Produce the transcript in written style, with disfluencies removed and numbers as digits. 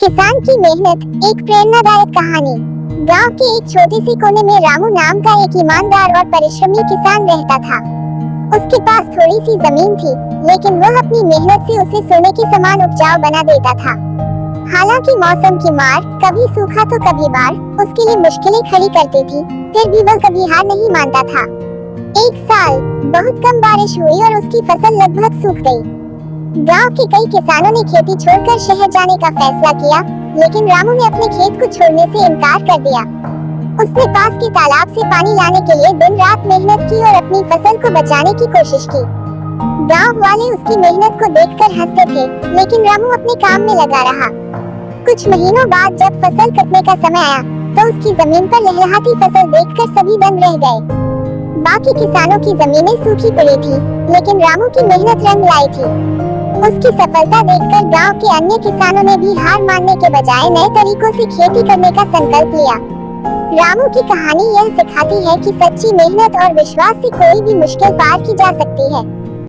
किसान की मेहनत, एक प्रेरणादायक कहानी। गांव के एक छोटे से कोने में रामू नाम का एक ईमानदार और परिश्रमी किसान रहता था। उसके पास थोड़ी सी जमीन थी, लेकिन वह अपनी मेहनत से उसे सोने के समान उपजाऊ बना देता था। हालांकि मौसम की मार, कभी सूखा तो कभी बाढ़, उसके लिए मुश्किलें खड़ी करती थी, फिर भी वह कभी हार नहीं मानता था। एक साल बहुत कम बारिश हुई और उसकी फसल लगभग सूख गई। गांव के कई किसानों ने खेती छोड़कर शहर जाने का फैसला किया, लेकिन रामू ने अपने खेत को छोड़ने से इनकार कर दिया। उसने पास के तालाब से पानी लाने के लिए दिन रात मेहनत की और अपनी फसल को बचाने की कोशिश की। गांव वाले उसकी मेहनत को देखकर हंसते थे, लेकिन रामू अपने काम में लगा रहा। कुछ महीनों बाद जब फसल कटने का समय आया, तो उसकी जमीन पर लहलहाती फसल देखकर सभी दंग रह गए। बाकी किसानों की जमीनें सूखी पड़ी थी, लेकिन रामू की मेहनत रंग लाई थी। उसकी सफलता देखकर गांव के अन्य किसानों ने भी हार मानने के बजाय नए तरीकों से खेती करने का संकल्प लिया। रामू की कहानी यह सिखाती है कि सच्ची मेहनत और विश्वास से कोई भी मुश्किल पार की जा सकती है।